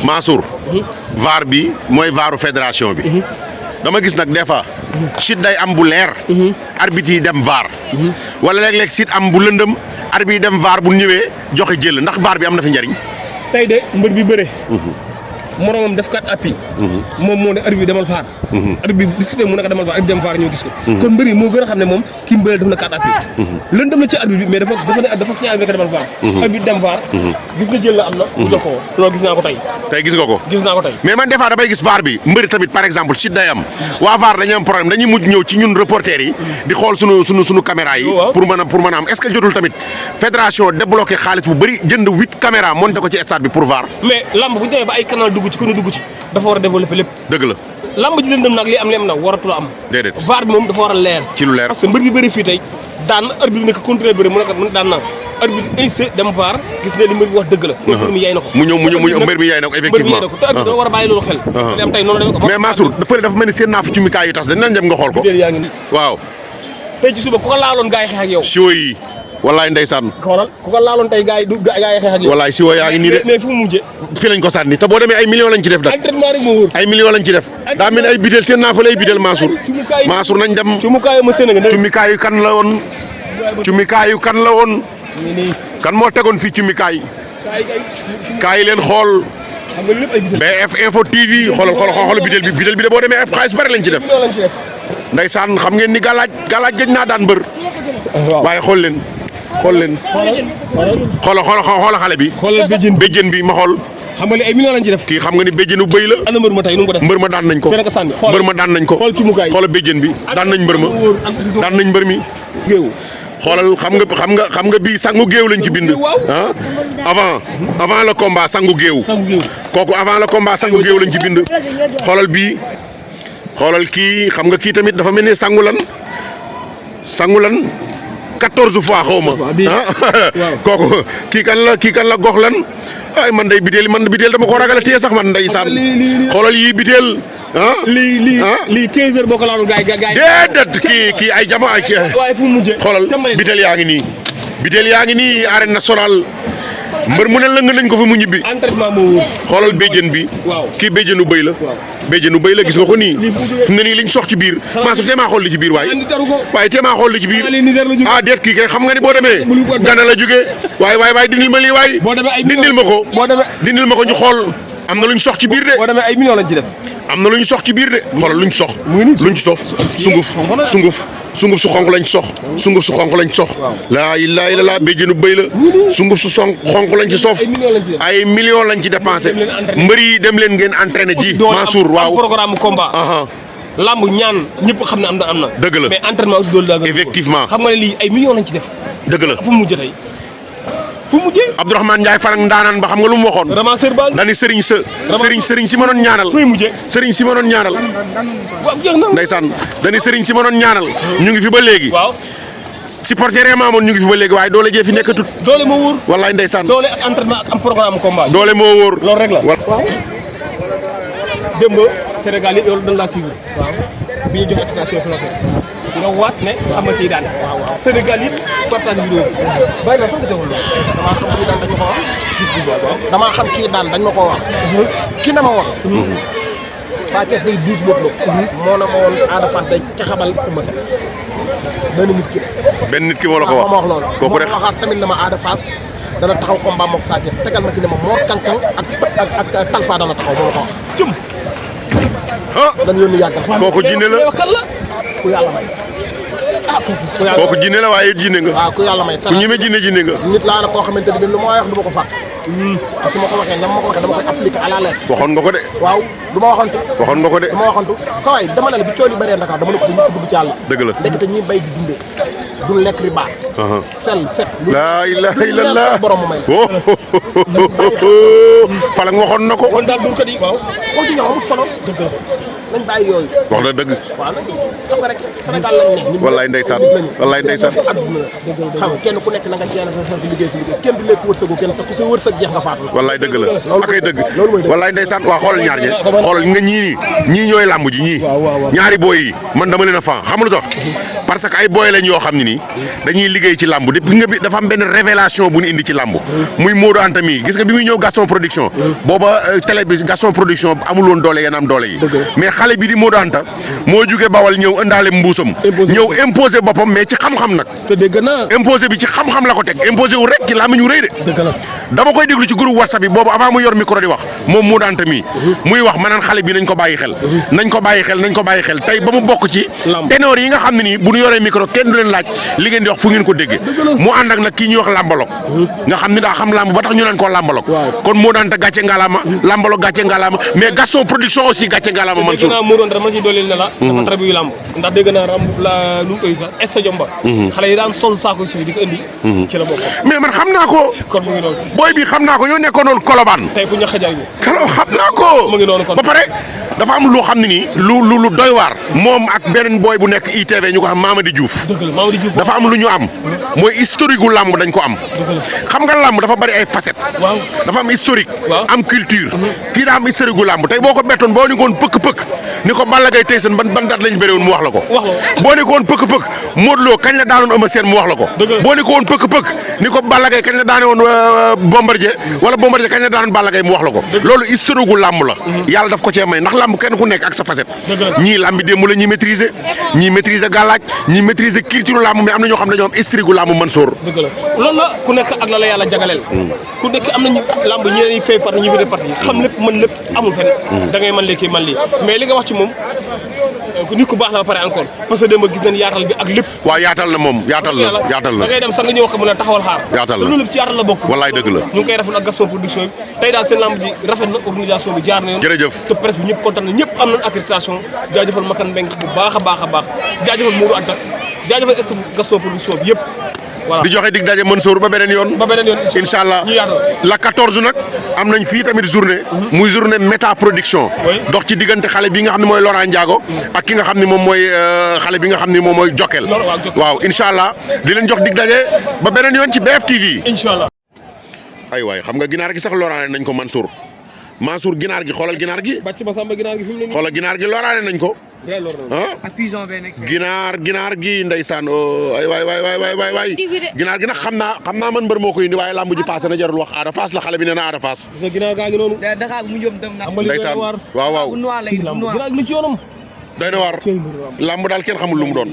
Mansour. VAR bi mooy VARu fédération bi. dama gis nag des fois. sit day am bu leer. arbitre yi dem VAR. wala léeg-léeg sit am bu lëndëm arbitre yi dem VAR bu ñëwee joxe jël ndax VAR bi am na fi njariñ. tey de mbër bi bëre. moromam def kat appui. moom moo ne arbitre bi demal VAR. arbitre bi discuté mu nekk demal VAR arbitre dem VAR ñëw gis ko. kon mbër yi moo gën a xam ne moom kii mbëree def na kat appui. lëndëm na ci arbitre bi mais dafa signalé ne ko demal VAR. arbitre dem VAR. gis nga jël la am na. mu jox ko loolu gis naa ko tey. tey gis nga ko. gis naa ko tey. mais man des fois damay gis VAR bi mbëri tamit par exemple sit day am waa VAR dañuy am problème dañuy mujj ñëw ci ñun reporters yi di xool sunu caméra yi. pour mën a am est-ce que jotul tamit fédération débloqué xaalis bu bëri jënd 8 caméra monté ko ci stade bi pour VAR. mais lamb bu ñu demee ba ay canal dugg ci ku ne dugg ci dafa war a développer lépp. dëgg la. lamb ji lëndëm nag li am nag waratu la am. déedéet VAR bi moom dafa war a leer. ci lu leer parce que mbër bi bëri fii tey daan arbitre bi nekk contrôlé bëri mu nekk daan naa arbitre bi insé dem VAR gis ne li mbër bi wax dëgg la. mbër mi yaay na ko mu ñëw mbër mi yaay na ko effectivement. te arbitre dafa war a bàyyi loolu xel. li am tey noonu la mais Mansour dafa mel ni seen naa fi ci mikaay yu tas dañ leen dem nga xool ko. yaa ngi nii waaw. tey ci suba ku ko laaloon gaa yi xeex ak yow. siwo yi wallaay ndeysaan. xoolal ku ko laaloon tey gaa yi xeex ak yow. wallaay siwo yaa ngi nii de. mais fu mu mujjee. fi lañ ko sànni te boo demee ay millions lañ ci def nag. entraînement rek moo wóor. ay millions lañ ci def. daa mel ni ay bitel seen naa fa lay bitel Mansour. Mansour nañ dem. cumikaayu kan la woon. cumikaayu kan la woon. kan moo tegoon fii cumikaay. kaay leen xool. BF Info TV xoolal bitel bi de boo demee xaalis bari lañ ci def. ndeysaan xam ngeen ni galaaj gëj naa daan mbër. waaye xool leen. xoolal xale bi. xoolal béjjén bi ma xool. xam nga li ay millions lañ ci def. kii xam nga ni béjjénu bëy la. ana mbër ma tey nu mu ko def. mbër ma daan nañ ko. mbër ma daan nañ ko. xoolal béjjén bi daan nañ mbër ma. daan nañ mbër mi. xoolal xam nga bii sangu géew lañ ci bind. ah avant le combat sangu géew. kooku avant le combat sangu géew lañ ci bind. xoolal bii xoolal kii xam nga kii tamit dafa mel ni sangu lan 14 fois xaw ma. kooku kii kan la gox lan ay man biteel dama ko ragal a téye sax man ndeysaan. xoolal yii biteel. lii 15 heures boo ko laaloon gaay déedéet kii ay jama ay kii. waaye fu mu mujjee xoolal biteel yaa ngi nii arène nationale mbër mu ne lëng nañ ko fi mu ñibbi. entraînement moo wóor. xoolal béjjén bi. waaw kii béjjénu bëy la. béjjénu bëy la gis nga ko nii. fi mu ne nii liñ sox ci biir. Mansour téemaa xool li ci biir waaye téemaa xool li ci biir. ah déet kii kay xam nga ni boo demee. Gana la jógee waay dindil ma lii waay. dindil ma ko ñu xool. am na lu ñu sox ci biir de. boo demee ay millions lañ ci def. am na lu ñu sox ci biir de. xoolal lu ñu sox. luñ ci sox sunguf su xonq lañ sox. sunguf su xonq lañ sox. laa ilaaha illallaah béjjénu bëy la. sunguf su xonq lañ ci sof. ay millions lañ ci dépensé. mbër yi dem leen ngeen entraîné ji. Mansour waaw programme combat. lamb ñaan ñëpp xam ne am na. dëgg la mais entraînement aussi doolu la. effectivement xam nga ne lii ay millions lañ ci def. dëgg la fu mu mujjee tey. Abdourahmane Ndiaye Fanak ndaanaan ba xam nga lu mu waxoon. ramasseur ba dani sëriñ si ma doon ñaanal. sëriñ si ma doon ñaanal. ndeysaan dani sëriñ si ma doon ñaanal. ñu ngi fi ba léegi. waaw. supporter yi maamoon ñu ngi fi ba léegi waaye doole jee fi nekkatut. doole moo wóor. wallaay ndeysaan. doole ak entraînement ak am programme combat. doole moo wóor. loolu rek la. démb Sénégal yëpp yow dañ laa suivre. waaw bi ñu joxe explication fi la fekk. nga waat ne xam nga ciy daan. waaw Sénégal yëpp partage vidéo bi. bàyyi la fan nga teewul loolu. damaa xam kii daan dañ ma ko wax. damaa xam kii daan dañ ma ko wax. ki na ma wax. Sa Thiès day duut Modou Lo. moo na ma woon Ada Fass day caxabal Eumeu Sène. benn nit ki moo la ko wax. ma wax loolu. kooku rek moo waxaat tamit ne ma Ada Fass dana taxaw combat moog Sa Thiès tegal ma ki ne ma Mor Kankang ak Talfa dana taxaw moo la ko wax. cum. dañu yónni yàggal. kooku jinne la ku yàlla may. kooku jinne la waaye jinne nga. waaw ku yàlla may. ku ñeme jinne nga. nit laa la koo xamante ne lu ma wax du ma ko fàtte. su ma ko waxee nam ma ko waxee dama koy appliquer à la lettre. waxoon nga ko de. waaw du ma waxantu. waxoon nga ko de. du ma waxantu sa waay dama ne la bi coow li bëree Dakar dama ne ko fi ñu dugg ci àll. dëgg la ndekete ñi bay di dundee. duñ lekk riba. sel set. laa ilaaha illallaah borom mu may la. Falang waxoon na ko. kon daal durkat yi waaw. kon di ñëw amul solo. dëgg la nañ bàyyi yooyu. wax na dëgg. waaw nag xam nga rek Sénégal lañ ne. wallaay ndeysaan wallaay ndeysaan. xam nga kenn ku nekk na nga teel a sa liggéey si liggéey kenn du lekk wërsëgu kenn te ku sa wërsëg jeex nga faatu. wallaay dëgg la akay dëgg. wallaay ndeysaan waaw xoolal ñaar ñi xoolal nga ñii ñooy làmb ji ñii. ñaari booy yi man dama leen a fan xam lu tax parce que ay booy lañ yoo xam ne nii dañuy liggéey ci làmb depuis nga bi dafa am benn révélation bu ñu indi ci làmb muy Modou Anta mi gis nga bi muy ñëw Gaston Production booba télé bi Gaston Production amul woon doole yéen am doole yi mais xale bi di Modou Anta moo jóge Bawal ñëw ëndaale mbuusam ñëw imposé boppam mais ci xam-xam nag imposé bi ci xam-xam la ko teg imposé wu rek ci làmmiñ wu rëy de dama koy déglu ci groupe WhatsApp bi boobu avant mu yor micro di wax moom Modou Anta mi muy wax ma naan xale bi nañ ko bàyyi xel nañ ko bàyyi xel tey ba mu bokk ci ténor yi nga xam ne nii bu ñu yoree micro kenn du leen laaj li ngeen di wax fu ngeen ko déggee mu ànd ak nag kii ñuy wax làmbalog nga xam ne daa xam làmb ba tax ñu naan koo làmbalog kon Modou Anta gàcce ngalaama làmbalog gàcce ngalaama mais Gaston Production aussi gàcce ngalaama man suuf Modou Anta ma si dooleel ne la dafa trabi làmb ndax dégg naa ram la nu koy sax stadium ba xale yi daan sol saako si di ko indi ci la bokk mais man xam naa ko kon mu ngi noonu booy bi xam naa ko ñoo nekkoon noonu Colobane tey ku ñax jaay xam naa ko mu ngi noonu kon ba pare dafa am loo xam ne nii lu doy waar moom ak beneen booy bu nekk ITV ñu ko xam Mamadi Diouf dafa am lu ñu am mooy historique gu làmb dañ ko am xam nga làmb dafa bari ay facettes dafa am historique am culture kii daa am historique gu làmb tey boo ko bettoon boo ni ko woon pëkk-pëkk ni ko Balla Gaye Tyson ban date lañ bëre woon mu wax la ko boo ni ko woon pëkk-pëkk Modou Lo kañ la daanoon Eumeu Sène mu wax la ko boo ni ko woon pëkk-pëkk ni ko Balla Gaye kañ la daane woon Bombardier wala Bombardier kañ la daanoon Balla Gaye mu wax la ko loolu historique gu làmb la yàlla daf ko cee may ndax làmb kenn ku nekk ak sa facette ñii làmbi démb la ñuy maîtriser ñii maîtriser gàllaaj ñii maîtriser culture làmb mais am na ñoo xam ne dañoo am historique gu làmb Mansour dëgg la loolu la ku nekk ak la yàlla jagaleel ku nekk am nañu làmb ñi leen fay parti ñi fi def parti xam lépp mën lépp amul fenn da ngay mën léegi man lii mais li nga wax ci moom nit ku baax la ba pare encore parce que démb gis nañ yaatal bi ak lépp waaw yaatal na moom yaatal na da ngay dem sax nga ñëw wax mën a taxawal xaar yaatal na loolu lépp ci yaatal la bokk wallaay dëgg la ñu ngi koy rafetlu ak Gaston Production bi tey daal seen lamb ji rafet na organisation bi jaar na yoon jërëjëf te presse bi ñëpp kontaan na ñëpp am nañ accréditation jaajëfal Makan Mbeng bu baax a baax jaajëfal Modou Anta jaajëfal staff Gaston Production bi yëpp voilà di joxe dig daje Mansour ba beneen yoon incha allah la 14 nag am nañ fii tamit journée muy journée méta production dox ci diggante xale bi nga xam ne mooy Laurent Ndiago ak ki nga xam ne moom mooy xale bi nga xam ne moom mooy Jokkel waaw incha allah di leen jox dig daje ba beneen yoon ci BFTV incha allah ay waay xam nga ginaar gi sax Laurent nañ ko Mansour ginaar gi xoolal ginaar gi bàcc ba samba ginaar gi fi mu ne nii xoolal ginaar gi Laurent nañ ko ak pigeon bee nekk ginaar gi ndeysaan ay waay ginaar gi nag xam naa man mbër moo ko indi waaye lamb ji passé na jarul wax Ada Fass la xale bi nee na Ada Fass ginaar gaa ngi noonu Dakar bu mu jëm dem na ndeysaan waaw bu noir la ginaar gi lu ci yoonam doy na waar lamb daal kenn xamul lu mu doon